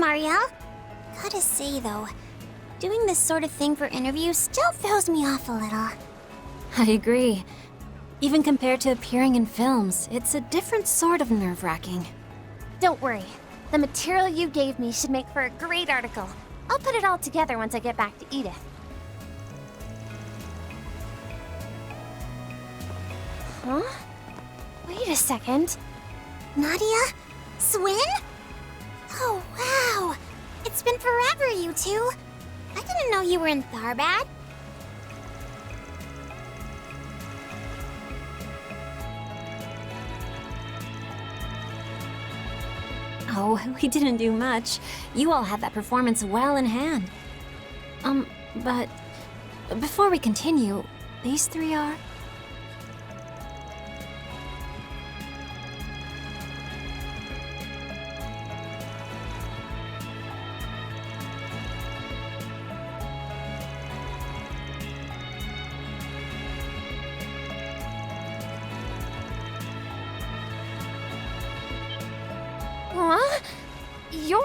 Mario. Gotta say, though, doing this sort of thing for interviews still throws me off a little. I agree. Even compared to appearing in films, it's a different sort of nerve-wracking. Don't worry. The material you gave me should make for a great article. I'll put it all together once I get back to Edith. Huh? Wait a second. Nadia? Swin? Oh, wow. It's been forever, you two. I didn't know you were in Tharbad. Oh, we didn't do much. You all had that performance well in hand. But before we continue, these three are? Huh? You're...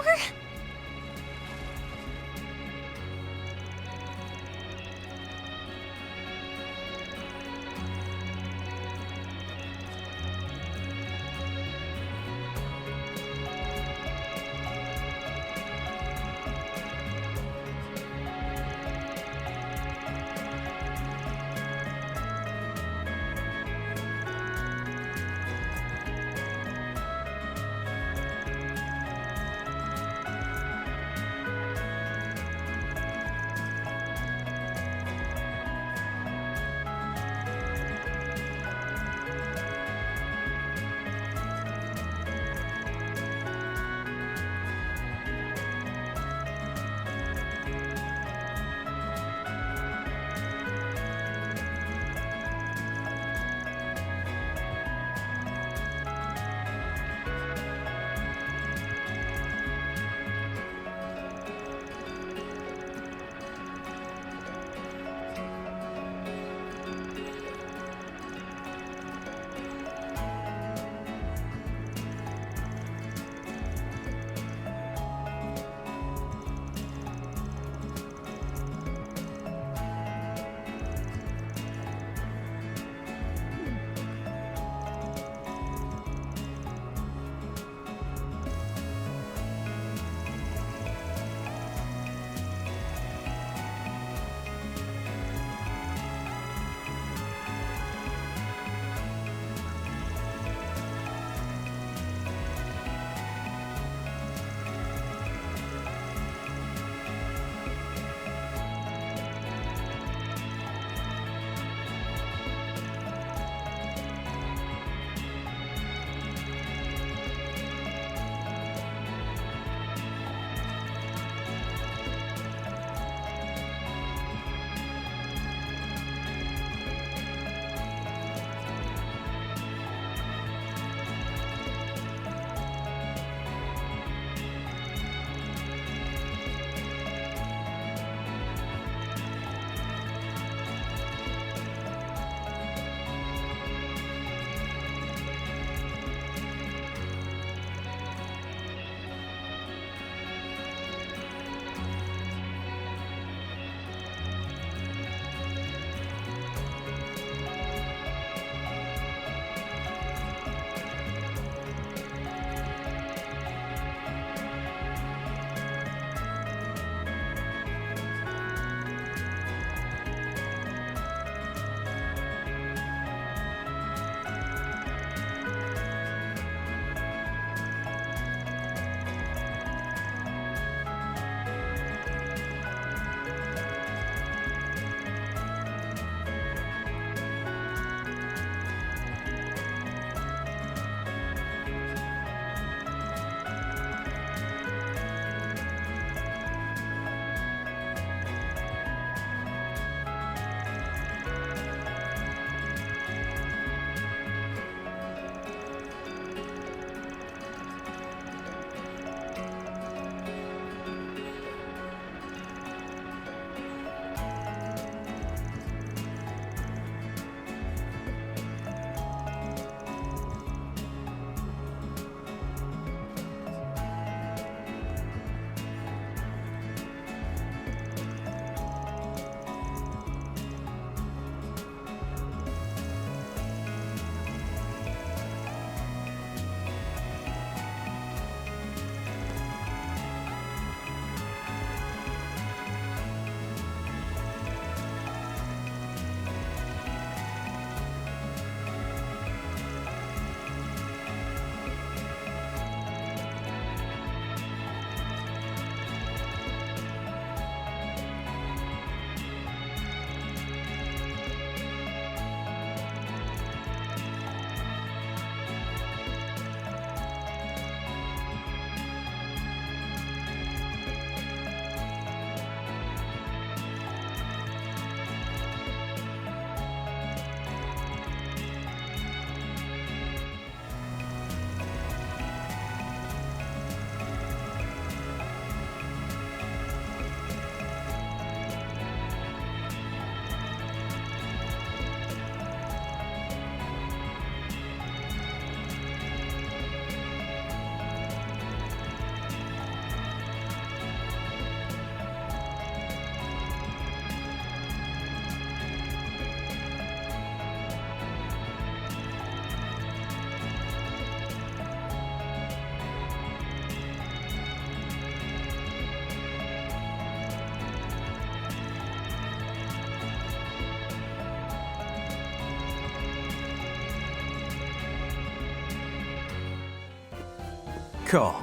call.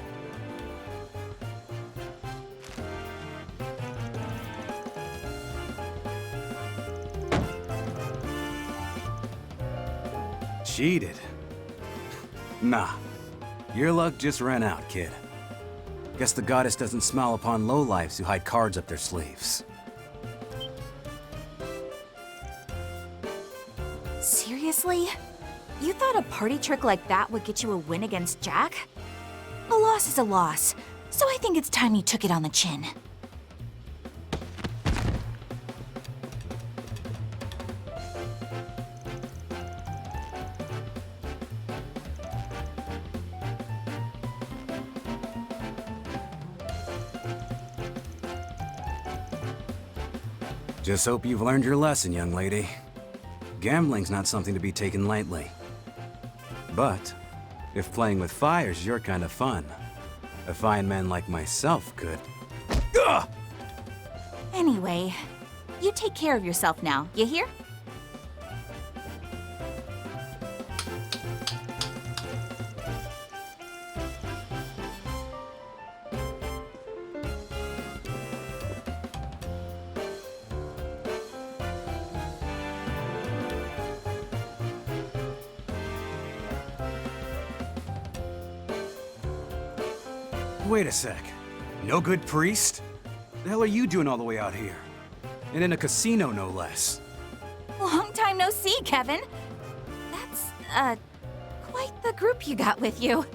Cheated? Nah. Your luck just ran out, kid. Guess the goddess doesn't smile upon lowlifes who hide cards up their sleeves. Seriously? You thought a party trick like that would get you a win against Jack? A loss is a loss, so I think it's time you took it on the chin. Just hope you've learned your lesson, young lady. Gambling's not something to be taken lightly. But, if playing with fire's your kind of fun, a fine man like myself could... Ugh! Anyway, you take care of yourself now, you hear? Wait a sec. No good priest? The hell are you doing all the way out here? And in a casino, no less. Long time no see, Kevin. That's, quite the group you got with you.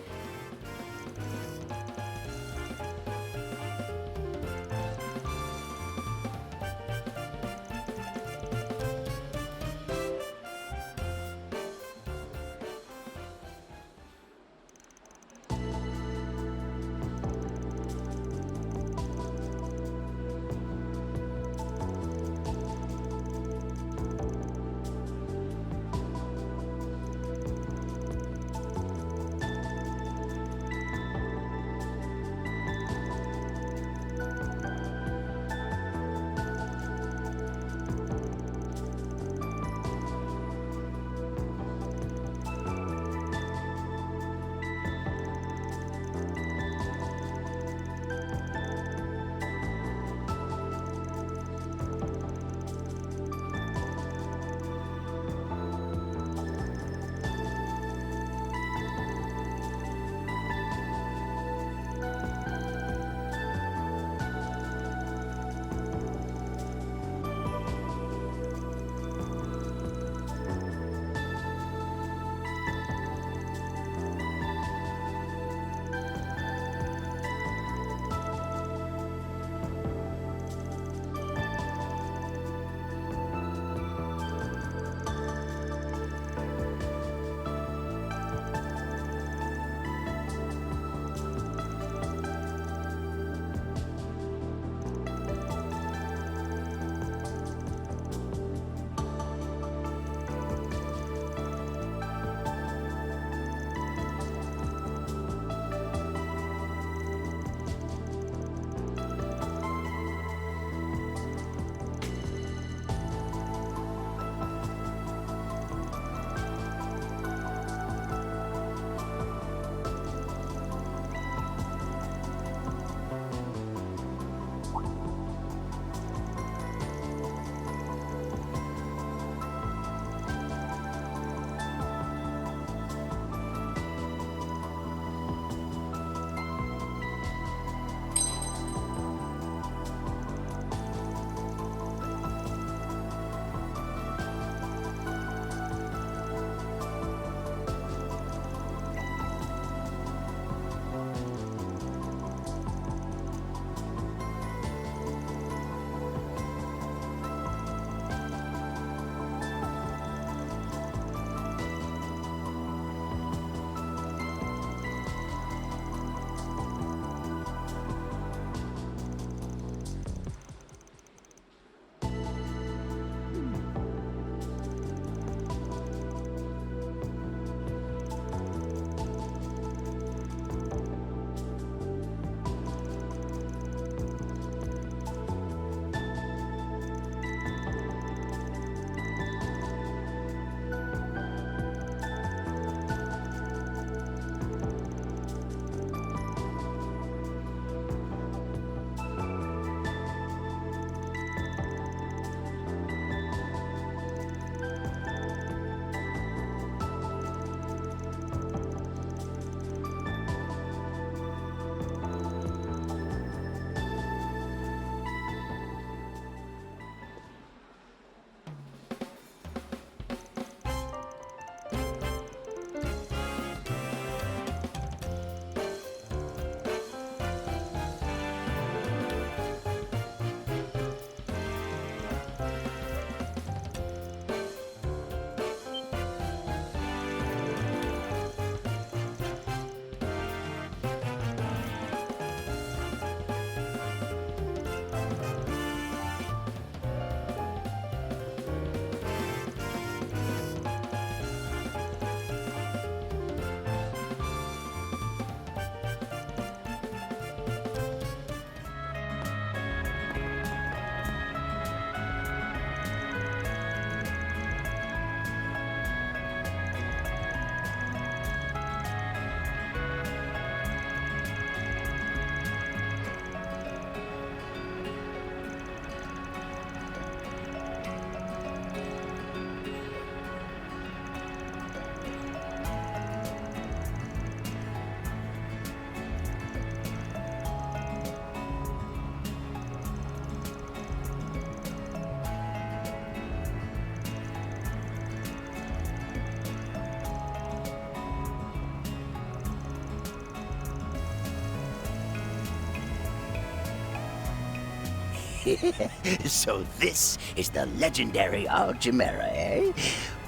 So this is the legendary Alchimera, eh?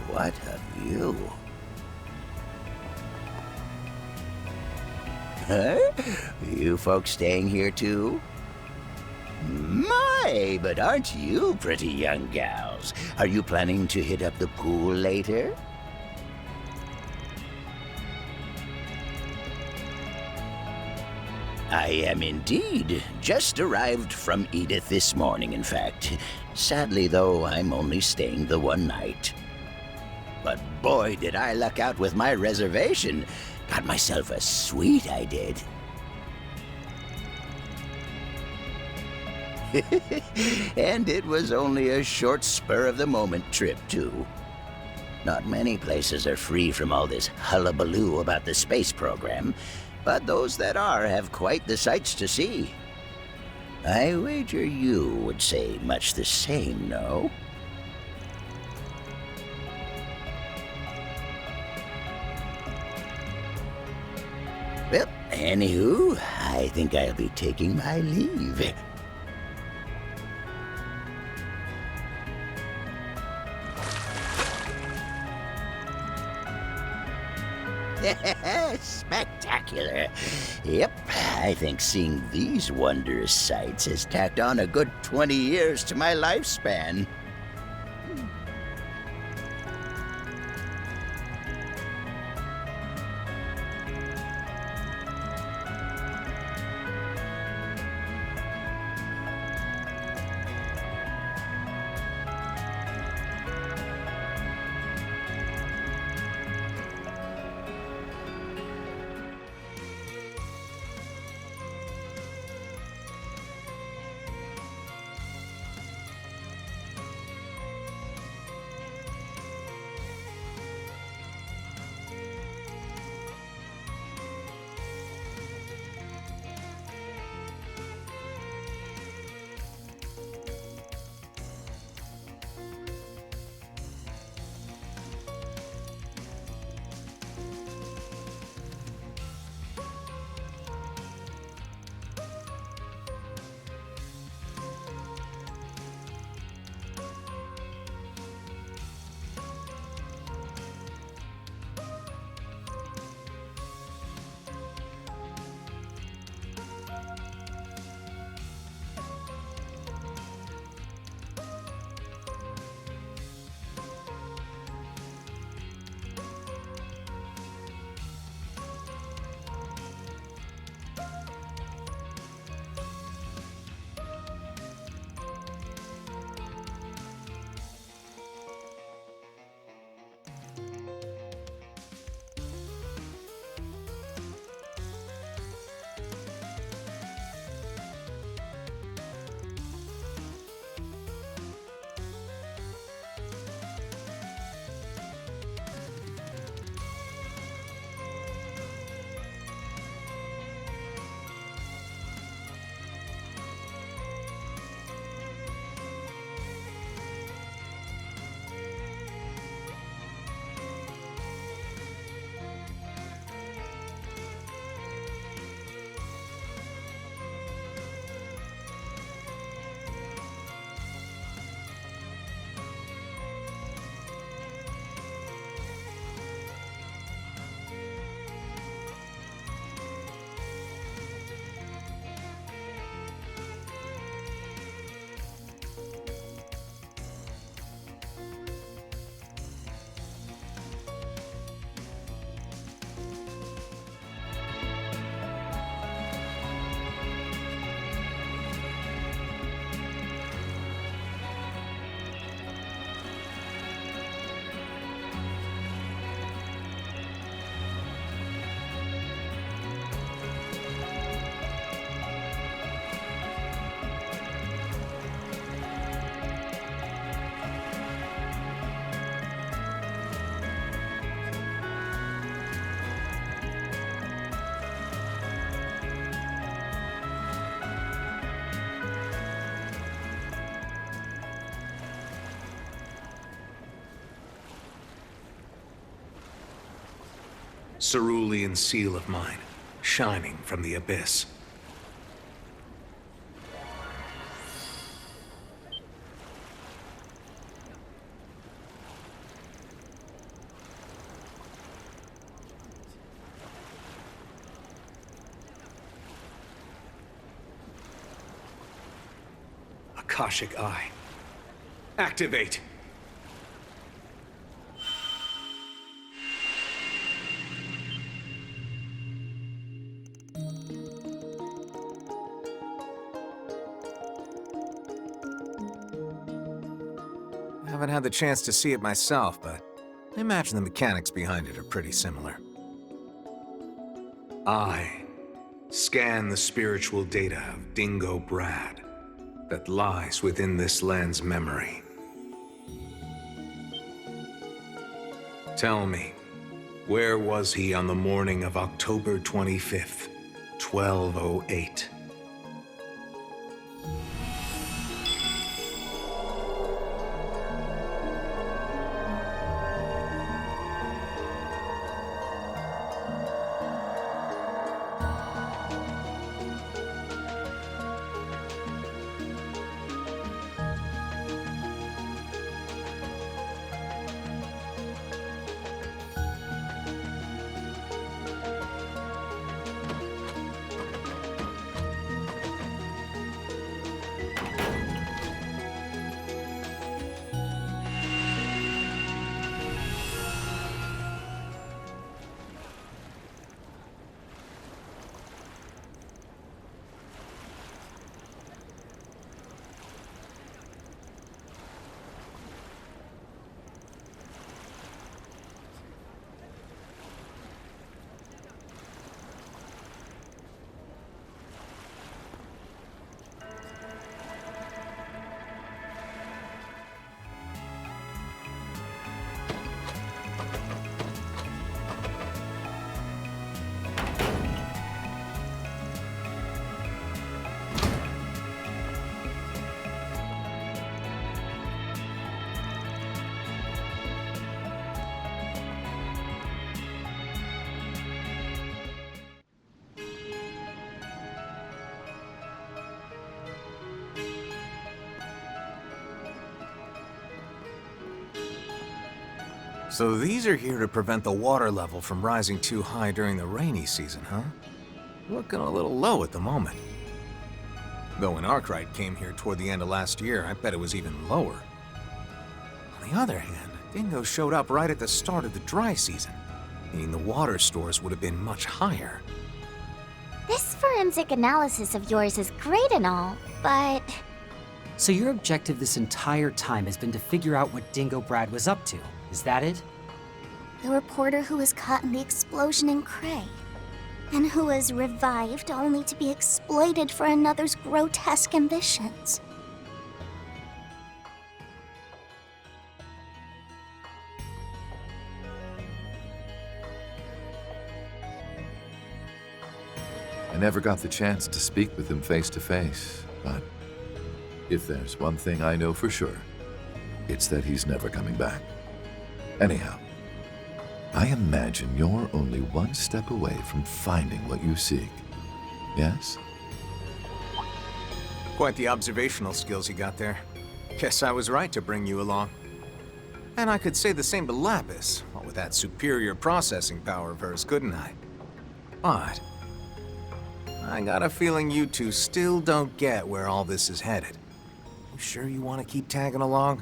What of you? Huh? You folks staying here too? My, but aren't you pretty young gals? Are you planning to hit up the pool later? I am indeed. Just arrived from Edith this morning, in fact. Sadly, though, I'm only staying the one night. But boy, did I luck out with my reservation. Got myself a suite, I did. And it was only a short spur-of-the-moment trip, too. Not many places are free from all this hullabaloo about the space program, but those that are have quite the sights to see. I wager you would say much the same, no? Well, anywho, I think I'll be taking my leave. Spectacular. Yep, I think seeing these wondrous sights has tacked on a good 20 years to my lifespan. Cerulean seal of mine, shining from the abyss. Akashic Eye. Activate! I haven't had the chance to see it myself, but I imagine the mechanics behind it are pretty similar. I scan the spiritual data of Dingo Brad that lies within this land's memory. Tell me, where was he on the morning of October 25th, 1208? So these are here to prevent the water level from rising too high during the rainy season, huh? Looking a little low at the moment. Though when Arkwright came here toward the end of last year, I bet it was even lower. On the other hand, Dingo showed up right at the start of the dry season, meaning the water stores would have been much higher. This forensic analysis of yours is great and all, but So your objective this entire time has been to figure out what Dingo Brad was up to, is that it? The reporter who was caught in the explosion in Cray, and who was revived only to be exploited for another's grotesque ambitions. I never got the chance to speak with him face to face, but if there's one thing I know for sure, it's that he's never coming back. Anyhow, I imagine you're only one step away from finding what you seek. Yes? Quite the observational skills you got there. Guess I was right to bring you along. And I could say the same to Lapis, what with that superior processing power of hers, couldn't I? But I got a feeling you two still don't get where all this is headed. You sure you want to keep tagging along?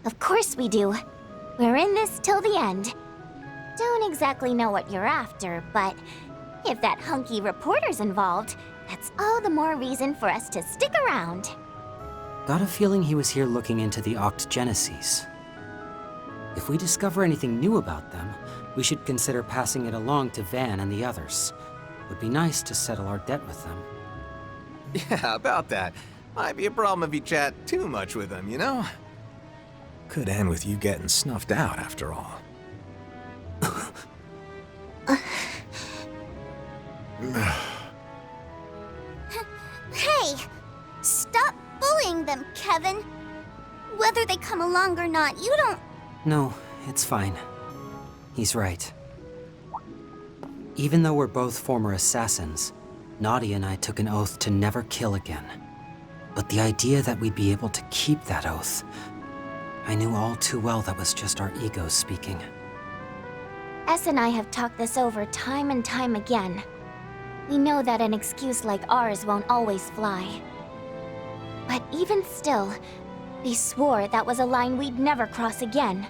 Of course we do. We're in this till the end. Don't exactly know what you're after, but if that hunky reporter's involved, that's all the more reason for us to stick around. Got a feeling he was here looking into the Octogeneses. If we discover anything new about them, we should consider passing it along to Van and the others. Would be nice to settle our debt with them. Yeah, about that. Might be a problem if you chat too much with them, you know? Could end with you getting snuffed out, after all. Hey! Stop bullying them, Kevin! Whether they come along or not, you don't... No, it's fine. He's right. Even though we're both former assassins, Nadia and I took an oath to never kill again. But the idea that we'd be able to keep that oath, I knew all too well that was just our egos speaking. S and I have talked this over time and time again. We know that an excuse like ours won't always fly. But even still, we swore that was a line we'd never cross again.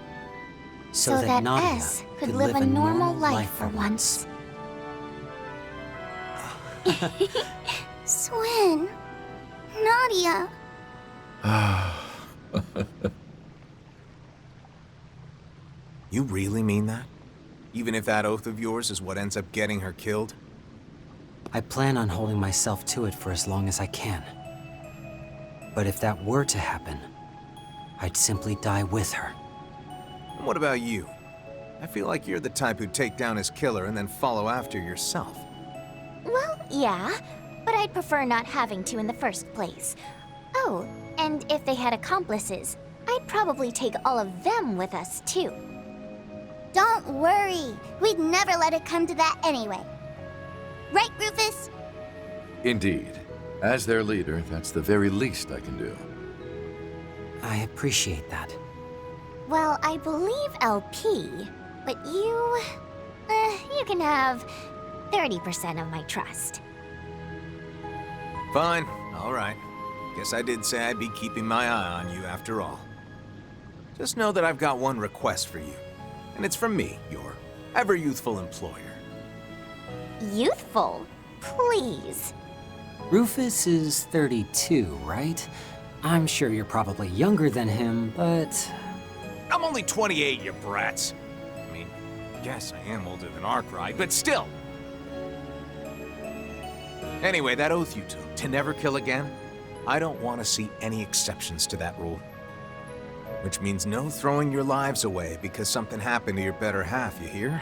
So that Nadia S could live a normal life for once. Swin. Nadia. You really mean that? Even if that oath of yours is what ends up getting her killed? I plan on holding myself to it for as long as I can. But if that were to happen, I'd simply die with her. And what about you? I feel like you're the type who'd take down his killer and then follow after yourself. Well, yeah, but I'd prefer not having to in the first place. Oh, and if they had accomplices, I'd probably take all of them with us, too. Don't worry. We'd never let it come to that anyway. Right, Rufus? Indeed. As their leader, that's the very least I can do. I appreciate that. Well, I believe LP, but you can have 30% of my trust. Fine, all right. Guess I did say I'd be keeping my eye on you after all. Just know that I've got one request for you, and it's from me, your ever-youthful employer. Youthful? Please. Rufus is 32, right? I'm sure you're probably younger than him, but... I'm only 28, you brats. I mean, yes, I am older than Arkwright, but still. Anyway, that oath you took, to never kill again, I don't want to see any exceptions to that rule. Which means no throwing your lives away because something happened to your better half, you hear?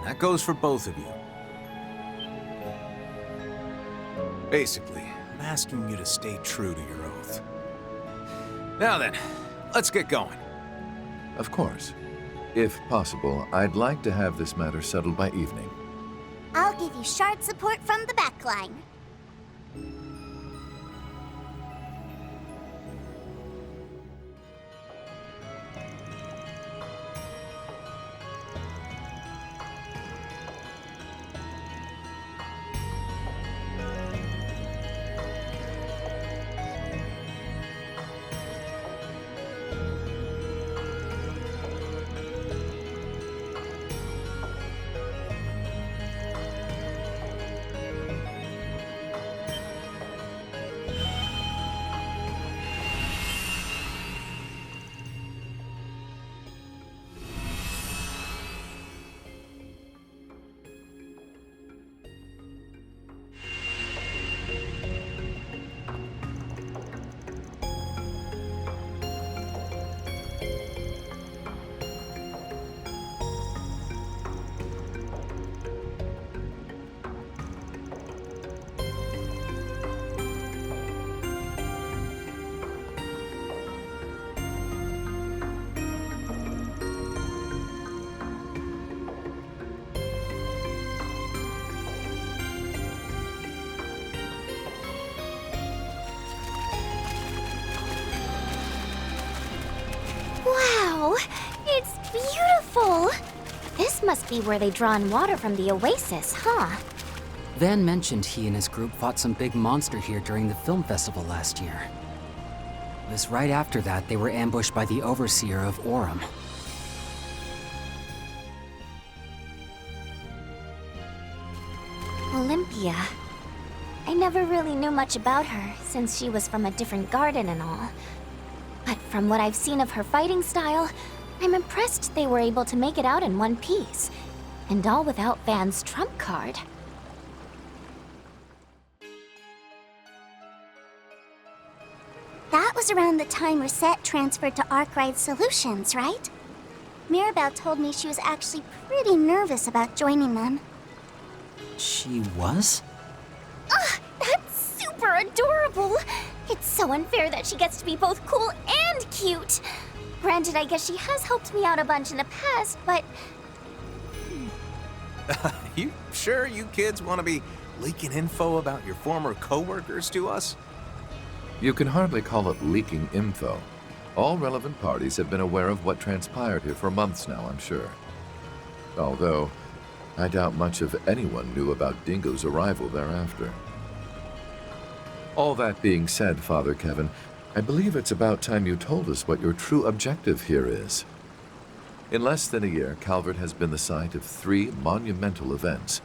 That goes for both of you. Basically, I'm asking you to stay true to your oath. Now then, let's get going. Of course. If possible, I'd like to have this matter settled by evening. I'll give you shard support from the back line. Wow, it's beautiful! This must be where they draw in water from the oasis, huh? Van mentioned he and his group fought some big monster here during the film festival last year. It was right after that they were ambushed by the overseer of Orem. Olympia. I never really knew much about her, since she was from a different garden and all. But from what I've seen of her fighting style, I'm impressed they were able to make it out in one piece. And all without Van's trump card. That was around the time Reset transferred to Arkwright Solutions, right? Mirabelle told me she was actually pretty nervous about joining them. She was? Ugh, that's super adorable! It's so unfair that she gets to be both cool and cute! Granted, I guess she has helped me out a bunch in the past, but... You sure you kids want to be leaking info about your former co-workers to us? You can hardly call it leaking info. All relevant parties have been aware of what transpired here for months now, I'm sure. Although, I doubt much of anyone knew about Dingo's arrival thereafter. All that being said, Father Kevin, I believe it's about time you told us what your true objective here is. In less than a year, Calvert has been the site of 3 monumental events.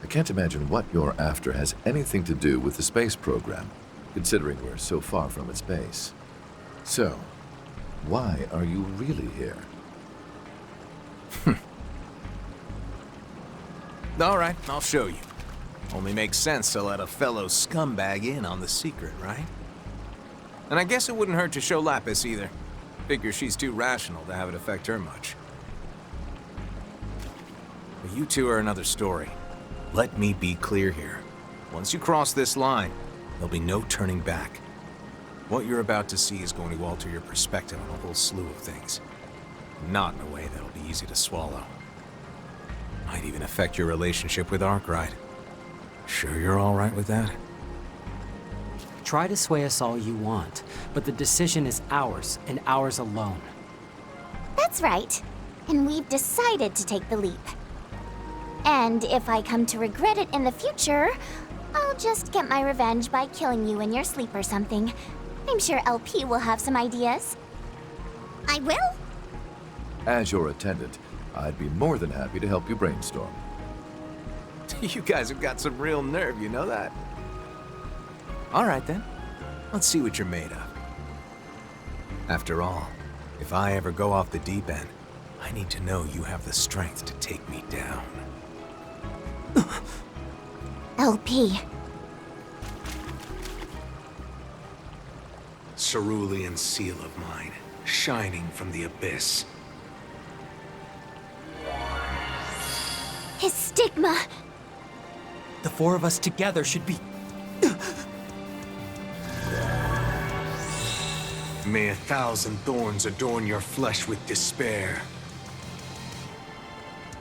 I can't imagine what you're after has anything to do with the space program, considering we're so far from its base. So, why are you really here? All right, I'll show you. Only makes sense to let a fellow scumbag in on the secret, right? And I guess it wouldn't hurt to show Lapis either. Figure she's too rational to have it affect her much. But you two are another story. Let me be clear here. Once you cross this line, there'll be no turning back. What you're about to see is going to alter your perspective on a whole slew of things. Not in a way that'll be easy to swallow. Might even affect your relationship with Arkwright. Sure you're all right with that? Try to sway us all you want, but the decision is ours, and ours alone. That's right. And we've decided to take the leap. And if I come to regret it in the future, I'll just get my revenge by killing you in your sleep or something. I'm sure LP will have some ideas. I will? As your attendant, I'd be more than happy to help you brainstorm. You guys have got some real nerve, you know that? All right then, let's see what you're made of. After all, if I ever go off the deep end, I need to know you have the strength to take me down. LP. Cerulean seal of mine, shining from the abyss. His stigma. The 4 of us together should be... May 1,000 thorns adorn your flesh with despair.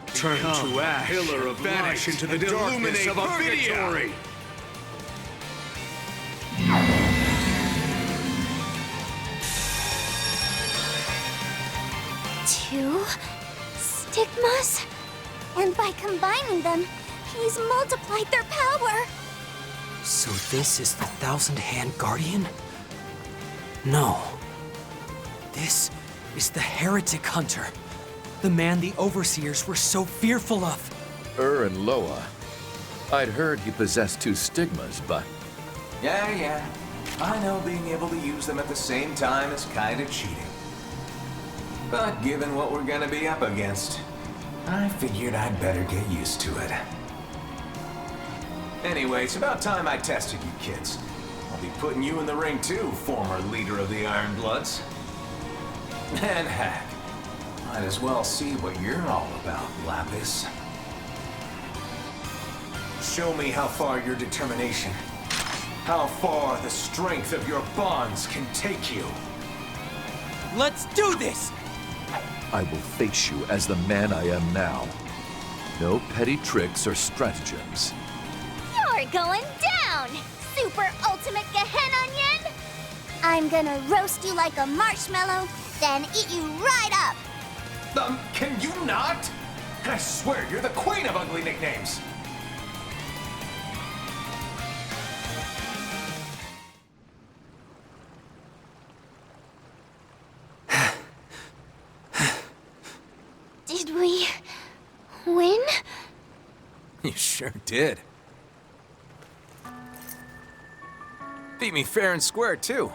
Turn to ash, pillar of vanish into the darkness of purgatory. Two stigmas? And by combining them, he's multiplied their power. So this is the 1,000-Hand Guardian? No. This is the Heretic Hunter. The man the Overseers were so fearful of. And Loa. I'd heard he possessed 2 stigmas, but... Yeah. I know being able to use them at the same time is kinda cheating. But given what we're gonna be up against, I figured I'd better get used to it. Anyway, it's about time I tested you kids. I'll be putting you in the ring too, former leader of the Iron Bloods. And heck, might as well see what you're all about, Lapis. Show me how far your determination, how far the strength of your bonds can take you. Let's do this! I will face you as the man I am now. No petty tricks or stratagems. You're going down, super ultimate Gehenna Onion! I'm gonna roast you like a marshmallow, then eat you right up. Can you not? I swear you're the queen of ugly nicknames. Did we win? You sure did. Beat me fair and square, too.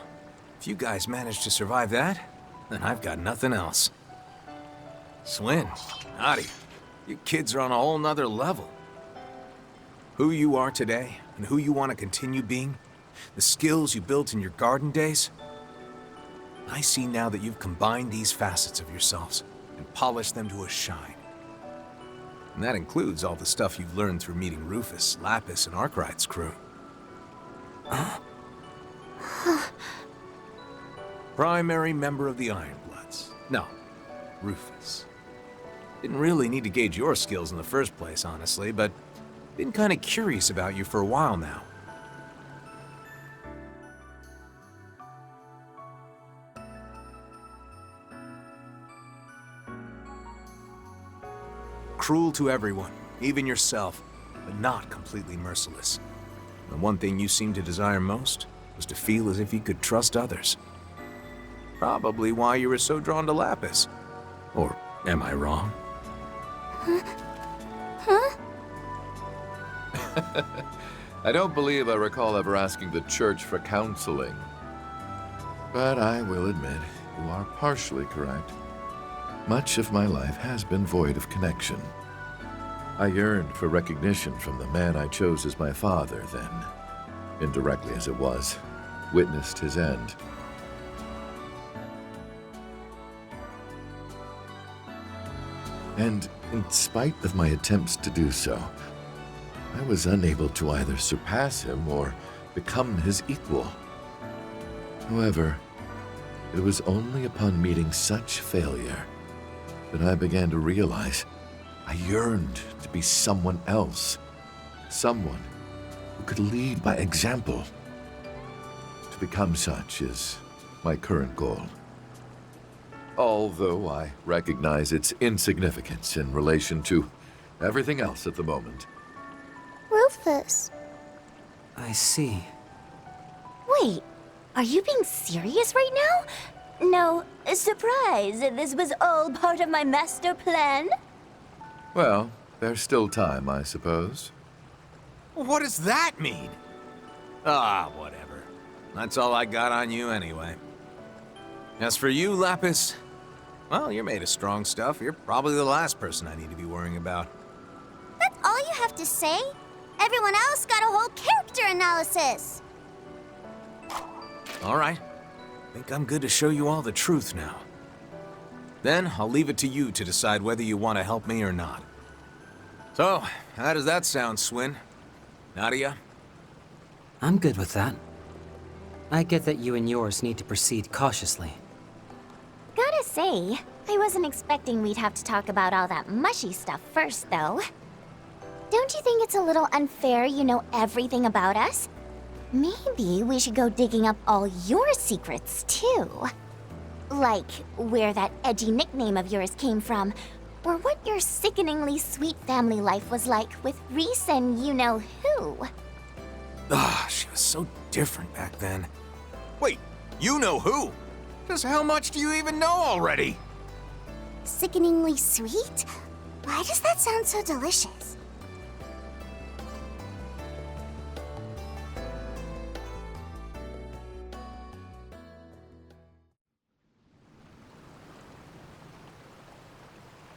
If you guys managed to survive that, then I've got nothing else. Swin, howdy. You kids are on a whole nother level. Who you are today, and who you want to continue being, the skills you built in your garden days, I see now that you've combined these facets of yourselves and polished them to a shine. And that includes all the stuff you've learned through meeting Rufus, Lapis, and Arkwright's crew. Huh? Primary member of the Ironbloods. No, Rufus. Didn't really need to gauge your skills in the first place, honestly, but been kind of curious about you for a while now. cruel to everyone, even yourself, but not completely merciless. The one thing you seemed to desire most was to feel as if you could trust others. Probably why you were so drawn to Lapis. Or am I wrong? Huh? I don't believe I recall ever asking the church for counseling. But I will admit, you are partially correct. Much of my life has been void of connection. I yearned for recognition from the man I chose as my father, then, indirectly as it was, witnessed his end. And in spite of my attempts to do so, I was unable to either surpass him or become his equal. However, it was only upon meeting such failure that I began to realize I yearned to be someone else, someone who could lead by example. To become such is my current goal. Although I recognize its insignificance in relation to everything else at the moment. Rufus. I see. Wait, are you being serious right now? No, surprise, this was all part of my master plan? Well, there's still time, I suppose. What does that mean? Ah, whatever. That's all I got on you anyway. As for you, Lapis, well, you're made of strong stuff. You're probably the last person I need to be worrying about. That's all you have to say? Everyone else got a whole character analysis. All right. Think I'm good to show you all the truth now. Then I'll leave it to you to decide whether you want to help me or not. So, how does that sound, Swin? Nadia? I'm good with that. I get that you and yours need to proceed cautiously. Gotta say, I wasn't expecting we'd have to talk about all that mushy stuff first, though. Don't you think it's a little unfair you know everything about us? Maybe we should go digging up all your secrets, too. Like, where that edgy nickname of yours came from, or what your sickeningly sweet family life was like with Reese and you-know-who. Ah, she was so different back then. Wait, you know who? Just how much do you even know already? Sickeningly sweet? Why does that sound so delicious?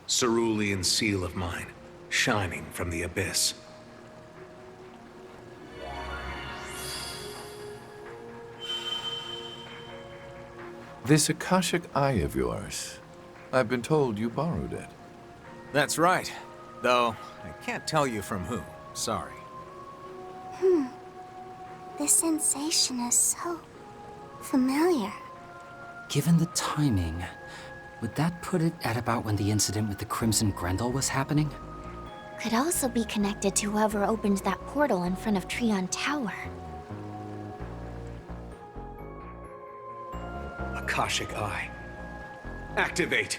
Cerulean seal of mine, shining from the abyss. This Akashic Eye of yours, I've been told you borrowed it. That's right. Though, I can't tell you from who. Sorry. This sensation is so familiar. Given the timing, would that put it at about when the incident with the Crimson Grendel was happening? Could also be connected to whoever opened that portal in front of Treon Tower. Akashic Eye. Activate!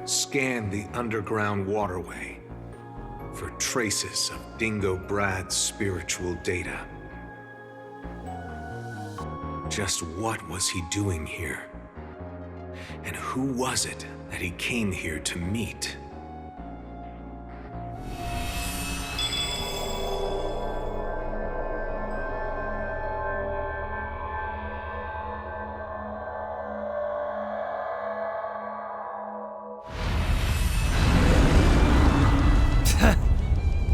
Scan the underground waterway for traces of Dingo Brad's spiritual data. Just what was he doing here? And who was it that he came here to meet?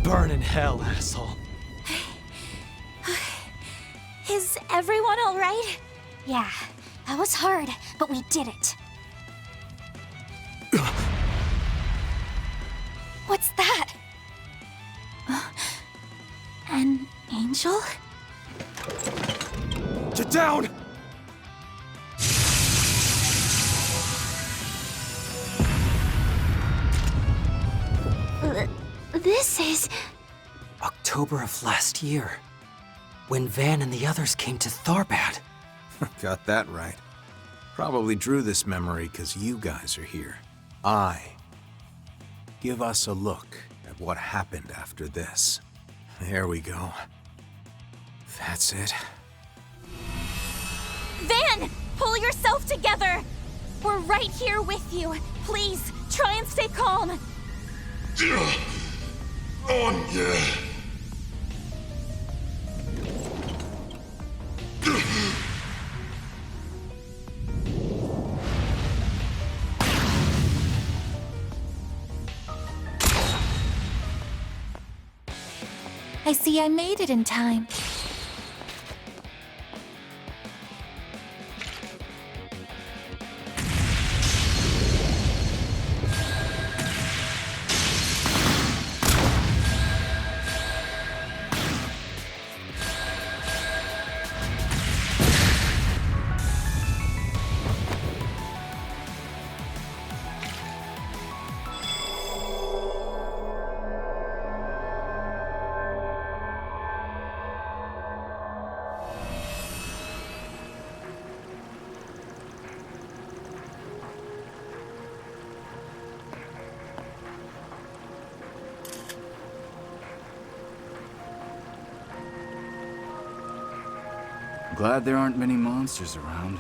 Burn in hell, asshole. Is everyone all right? Yeah, that was hard, but we did it. What's that? An angel? Get down! This is... October of last year, when Van and the others came to Tharbad. Got that right. Probably drew this memory because you guys are here. Give us a look at what happened after this. There we go. That's it. Van! Pull yourself together! We're right here with you. Please, try and stay calm. On, yeah. I see I made it in time. Glad there aren't many monsters around.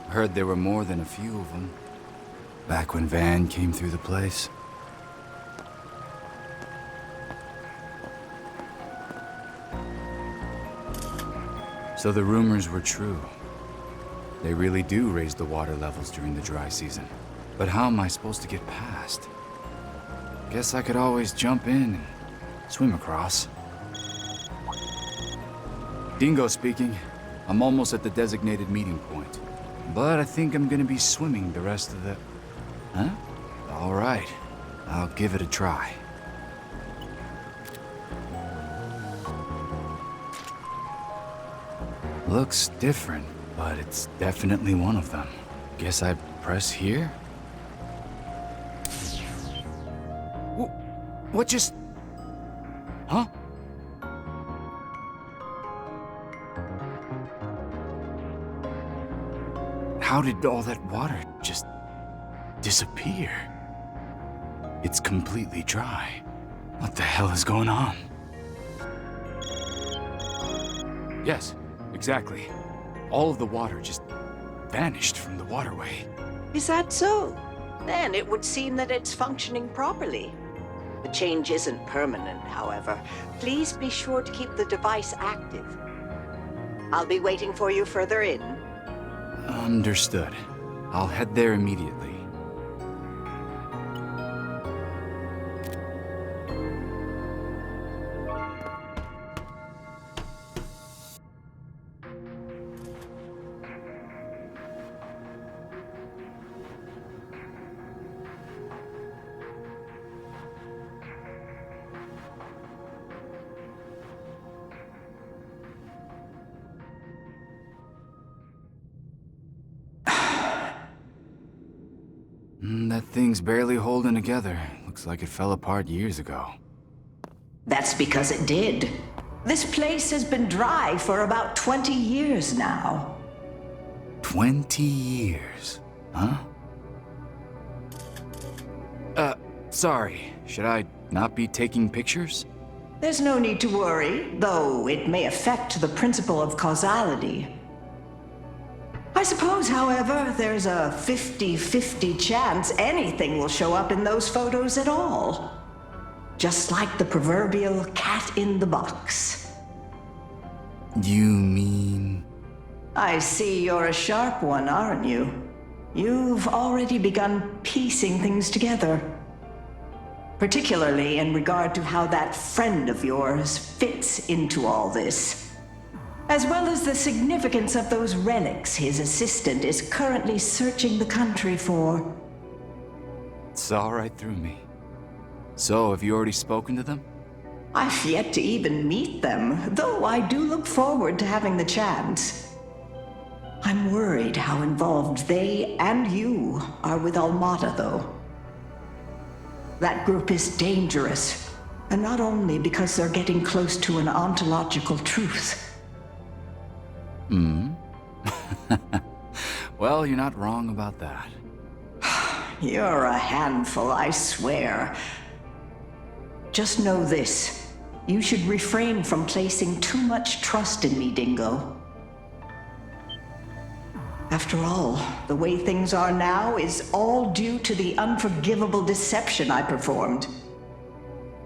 I heard there were more than a few of them. Back when Van came through the place. So the rumors were true. They really do raise the water levels during the dry season. But how am I supposed to get past? Guess I could always jump in and swim across. Dingo speaking. I'm almost at the designated meeting point. But I think I'm gonna be swimming the rest of the... Huh? All right. I'll give it a try. Looks different, but it's definitely one of them. Guess I press here? What just... Huh? How did all that water just disappear? It's completely dry. What the hell is going on? Yes, exactly. All of the water just vanished from the waterway. Is that so? Then it would seem that it's functioning properly. The change isn't permanent, however. Please be sure to keep the device active. I'll be waiting for you further in. Understood. I'll head there immediately. That thing's barely holding together. Looks like it fell apart years ago. That's because it did. This place has been dry for about 20 years now. 20 years, huh? Sorry. Should I not be taking pictures? There's no need to worry, though it may affect the principle of causality. I suppose, however, there's a 50-50 chance anything will show up in those photos at all. Just like the proverbial cat in the box. You mean... I see you're a sharp one, aren't you? You've already begun piecing things together. Particularly in regard to how that friend of yours fits into all this. As well as the significance of those relics his assistant is currently searching the country for. Saw right through me. So, have you already spoken to them? I've yet to even meet them, though I do look forward to having the chance. I'm worried how involved they and you are with Almata, though. That group is dangerous, and not only because they're getting close to an ontological truth. Well, you're not wrong about that. You're a handful, I swear. Just know this. You should refrain from placing too much trust in me, Dingo. After all, the way things are now is all due to the unforgivable deception I performed.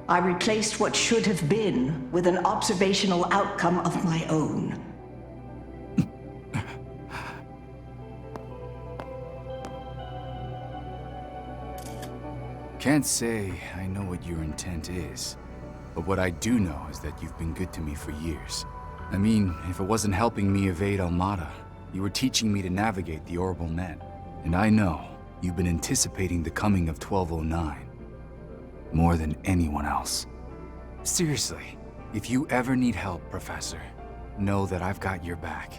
I replaced what should have been with an observational outcome of my own. Can't say I know what your intent is, but what I do know is that you've been good to me for years. I mean, if it wasn't helping me evade Almada, you were teaching me to navigate the orbital net. And I know you've been anticipating the coming of 1209 more than anyone else. Seriously, if you ever need help, Professor, know that I've got your back.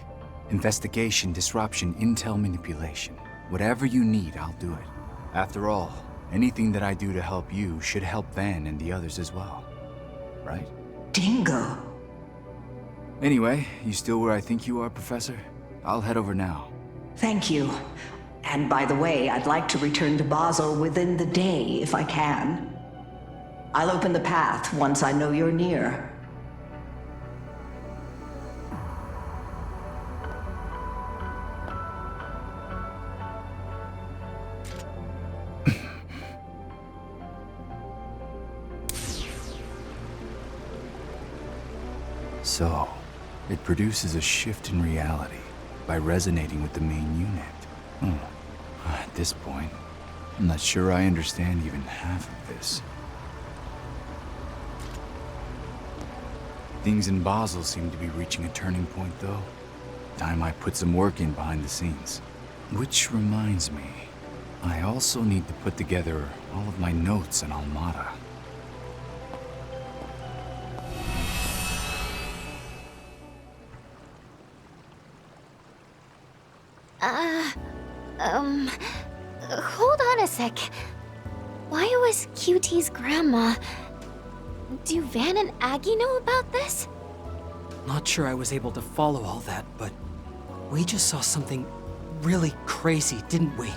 Investigation, disruption, intel manipulation. Whatever you need, I'll do it. After all, anything that I do to help you should help Van and the others as well. Right? Dingo. Anyway, you still where I think you are, Professor? I'll head over now. Thank you. And by the way, I'd like to return to Basel within the day, if I can. I'll open the path once I know you're near. So, it produces a shift in reality by resonating with the main unit. At this point, I'm not sure I understand even half of this. Things in Basel seem to be reaching a turning point, though. Time I put some work in behind the scenes. Which reminds me, I also need to put together all of my notes on Almada. Hold on a sec. Why was QT's grandma... Do Van and Aggie know about this? Not sure I was able to follow all that, but we just saw something really crazy, didn't we?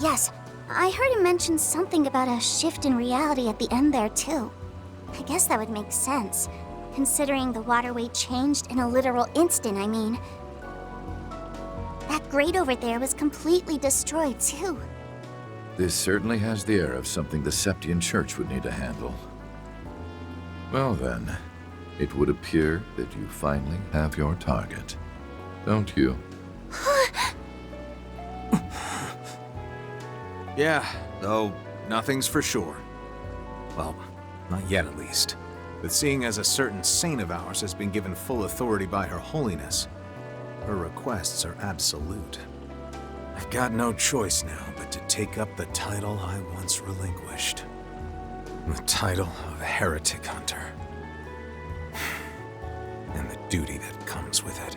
Yes, I heard him mention something about a shift in reality at the end there, too. I guess that would make sense, considering the waterway changed in a literal instant, I mean. That grate over there was completely destroyed, too. This certainly has the air of something the Septian Church would need to handle. Well then, it would appear that you finally have your target, don't you? Yeah, though nothing's for sure. Well, not yet at least. But seeing as a certain saint of ours has been given full authority by Her Holiness, her requests are absolute. I've got no choice now but to take up the title I once relinquished. The title of Heretic Hunter. And the duty that comes with it.